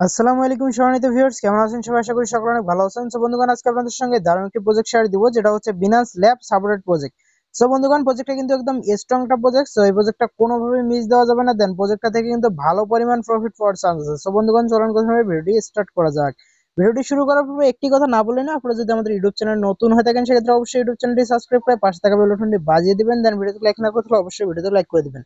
আসসালামু আলাইকুম সম্মানিত ভিউয়ার্স, কেমন আছেন সবাই? আশা করি সকলে অনেক ভালো আছেন। সো বন্ধুগণ, আজকে আপনাদের সঙ্গে দারুণ একটি প্রজেক্ট শেয়ার দিব, যেটা হচ্ছে Binance lab supported project. So বন্ধুগণ, প্রজেক্টটা কিন্তু একদম স্ট্রং একটা প্রজেক্ট। সো এই প্রজেক্টটা কোনোভাবে মিস দেওয়া যাবে না। দেন প্রজেক্টটা থেকে কিন্তু ভালো পরিমাণ প্রফিট পাওয়ার চান্স আছে। সো বন্ধুগণ, চলুন প্রথমে ভিডিওটি স্টার্ট করা যাক। ভিডিওটি শুরু করার পূর্বে একটি কথা না বলে না, আপনারা যদি আমাদের ইউটিউব চ্যানেল নতুন হয়ে থাকেন সেক্ষেত্রে অবশ্যই ইউটিউব চ্যানেলটি সাবস্ক্রাইব করে পাশে থাকা বেল বাটনটি বাজিয়ে দিবেন। দেন ভিডিওতে লাইক না করতে হলে অবশ্যই ভিডিওতে লাইক করে দিবেন।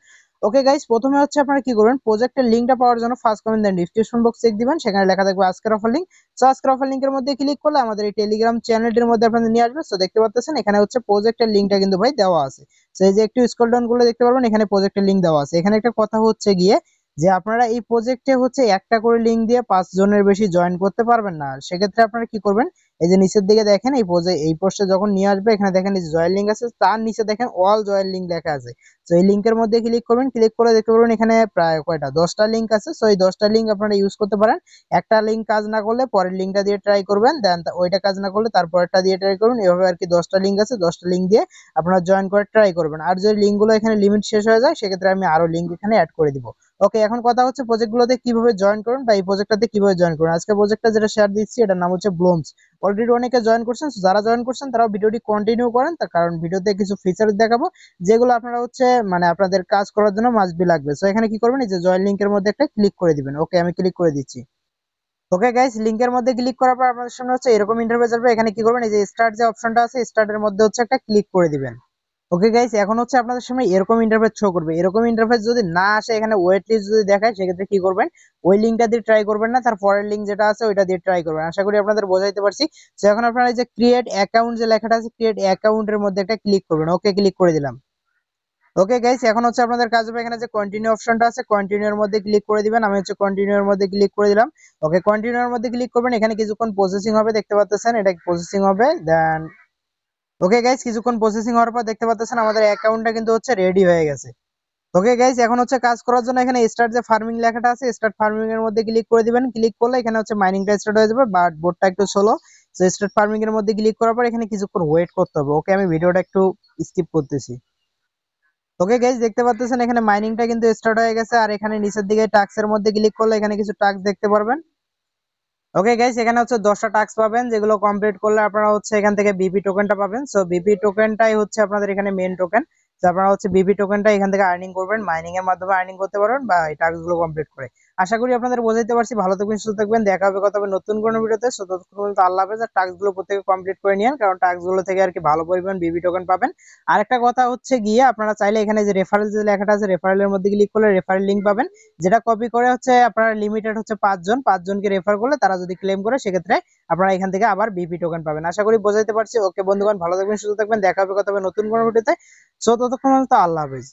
ওকে গাইস, প্রথমে হচ্ছে আপনারা কি করবেন, প্রজেক্টের লিংকটা পাওয়ার জন্য ফার্স্ট কমেন্ট দেন ডিসক্রিপশন বক্স চেক দিবেন, সেখানে লেখা থাকবে আজকের অফার লিংক। সো আজকের অফার লিংকের মধ্যে ক্লিক করলে আমাদের এই টেলিগ্রাম চ্যানেলটির মধ্যে আপনাদের নিয়ে আসবে। সো দেখতে পাচ্ছেন এখানে হচ্ছে প্রজেক্টের লিংকটা কিন্তু ভাই দেওয়া আছে। সো এই যে একটু স্ক্রল ডাউন করলে দেখতে পারবেন এখানে প্রজেক্টের লিংক দেওয়া আছে। এখানে একটা কথা হচ্ছে গিয়ে যে আপনারা এই প্রজেক্টে হচ্ছে একটা করে লিংক দিয়ে 5 জনের বেশি জয়েন করতে পারবেন না। সেক্ষেত্রে আপনারা কি করবেন, এই যে নিচের দিকে দেখেন এই পোস্টে যখন নিয়ে আসবে এখানে দেখেন এই যে জয়েন লিংক আছে, তার নিচে দেখেন অল জয়েন লিংক লেখা আছে। তো এই লিংকের মধ্যে ক্লিক করবেন, ক্লিক করে দেখতে পারবেন এখানে প্রায় কয়টা 10টা লিংক আছে। সো এই 10টা লিংক আপনারা ইউজ করতে পারেন। একটা লিংক কাজ না করলে পরের লিংকটা দিয়ে ট্রাই করবেন, দেন ওইটা কাজ না করলে তারপরেরটা দিয়ে ট্রাই করবেন। এভাবে আর কি 10টা লিংক আছে, 10টা লিংক দিয়ে আপনারা জয়েন করে ট্রাই করবেন। আর যদি লিংকগুলো এখানে লিমিট শেষ হয়ে যায় সেক্ষেত্রে আমি আরো লিংক এখানে অ্যাড করে দিব। ওকে, এখন কথা হচ্ছে প্রজেক্টগুলোতে কিভাবে জয়েন করবেন বা এই প্রজেক্টটাতে কিভাবে জয়েন করবেন। আজকে প্রজেক্টটা যেটা শেয়ার দিচ্ছি এটার নাম হচ্ছে ব্লুমস। অলরেডি অনেকে জয়েন করছেন। যারা জয়েন করছেন তারাও ভিডিওটি কন্টিনিউ করেন, তার কারণ ভিডিওতে কিছু ফিচার দেখাবো যেগুলো আপনারা হচ্ছে মানে আপনাদের কাজ করার জন্য মাস্ট বি লাগবে। সো এখানে কি করবেন, এই যে জয়েন লিংকের মধ্যে একটা ক্লিক করে দিবেন। ওকে, আমি ক্লিক করে দিচ্ছি। ওকে গাইস, লিংকের মধ্যে ক্লিক করার পর আপনাদের সামনে হচ্ছে এরকম ইন্টারফেস আসবে। এখানে কি করবেন, এই যে স্টার্ট যে অপশনটা আছে স্টার্টের মধ্যে হচ্ছে একটা ক্লিক করে দিবেন। ওকে গাইস, এখন হচ্ছে আপনাদের সামনে এরকম ইন্টারফেস শো করবে। এরকম ইন্টারফেস যদি না আসে, এখানে ওয়েট লিস্ট যদি দেখায় সেক্ষেত্রে কি করবেন, ওই লিংকটা দিয়ে ট্রাই করবেন না, তার পরের লিংক যেটা আছে ওইটা দিয়ে ট্রাই করবেন। আশা করি আপনাদের বোঝাইতে পারছি। তো এখন আপনারা এই যে ক্রিয়েট অ্যাকাউন্ট যে লেখাটা আছে ক্রিয়েট অ্যাকাউন্টের মধ্যে একটা ক্লিক করবেন। ওকে, ক্লিক করে দিলাম। ওকে গাইস, এখন হচ্ছে আপনাদের কাজ হবে এখানে যে কন্টিনিউ অপশনটা আছে কন্টিনিউ এর মধ্যে ক্লিক করে দিবেন। আমি হচ্ছে কন্টিনিউ এর মধ্যে ক্লিক করে দিলাম। ওকে, কন্টিনিউ এর মধ্যে ক্লিক করবেন। এখানে কিছুক্ষণ প্রসেসিং হবে, দেখতে পাচ্ছেন এটা প্রসেসিং হবে। দেন ওকে গাইস, কিছুক্ষণ প্রসেসিং হওয়ার পর দেখতে পাচ্ছেন আমাদের অ্যাকাউন্টটা কিন্তু হচ্ছে রেডি হয়ে গেছে। ওকে গাইস, এখন হচ্ছে কাজ করার জন্য এখানে স্টার্ট যে ফার্মিং লেখাটা আছে স্টার্ট ফার্মিং এর মধ্যে ক্লিক করে দিবেন। ক্লিক করলে এখানে হচ্ছে মাইনিংটা স্টার্ট হয়ে যাবে, বাট বোর্ডটা একটু স্লো। সো স্টার্ট ফার্মিং এর মধ্যে ক্লিক করার পর এখানে কিছুক্ষণ ওয়েট করতে হবে। ওকে, আমি ভিডিওটা একটু স্কিপ করতেছি। ওকে গাইস, দেখতে পাচ্ছেন এখানে মাইনিংটা কিন্তু স্টার্ট হয়ে গেছে। আর এখানে নিচের দিকে টাস্ক এর মধ্যে ক্লিক করলে এখানে কিছু টাস্ক দেখতে পারবেন। ওকে গাইস, এখানে হচ্ছে 10টা টাস্ক পাবেন, যেগুলো কমপ্লিট করলে আপনারা হচ্ছে এখান থেকে বিপি টোকেনটা পাবেন। সো বিপি টোকেনটাই হচ্ছে আপনাদের এখানে মেইন টোকেন। তো আপনারা হচ্ছে বিপি টোকেনটা এখান থেকে আর্নিং করবেন, মাইনিং এর মাধ্যমে আর্নিং করতে পারবেন বা এই টাস্ক গুলো কমপ্লিট করে। আশা করি আপনাদের বোঝাইতে পারছি। ভালো থাকবেন, সুস্থ থাকবেন, দেখা হবে কথা হবে নতুন কোনো ভিডিওতে। সো ততক্ষণ পর্যন্ত আল্লাহ হাফেজ। আর টাস্ক গুলো প্রত্যেকে কমপ্লিট করে নিন, কারণ টাস্ক গুলো থেকে আর কি ভালো পরিমাণ বিপি টোকেন পাবেন। আরেকটা কথা হচ্ছে গিয়ে আপনারা চাইলে এখানে যে রেফারেল যে লেখাটা আছে রেফারেলের মধ্যে ক্লিক করলে রেফারেল লিংক পাবেন, যেটা কপি করে হচ্ছে আপনারা লিমিটেড হচ্ছে 5 জনকে রেফার করলে তারা যদি ক্লেম করে সেক্ষেত্রে আপনারা এখান থেকে আবার বিপি টোকেন পাবেন। আশা করি বোঝাইতে পারছি। ওকে বন্ধুগণ, ভালো থাকবেন, সুস্থ থাকবেন, দেখা হবে কথা হবে নতুন কোনো ভিডিওতে। সো ততক্ষণ পর্যন্ত আল্লাহ হাফেজ।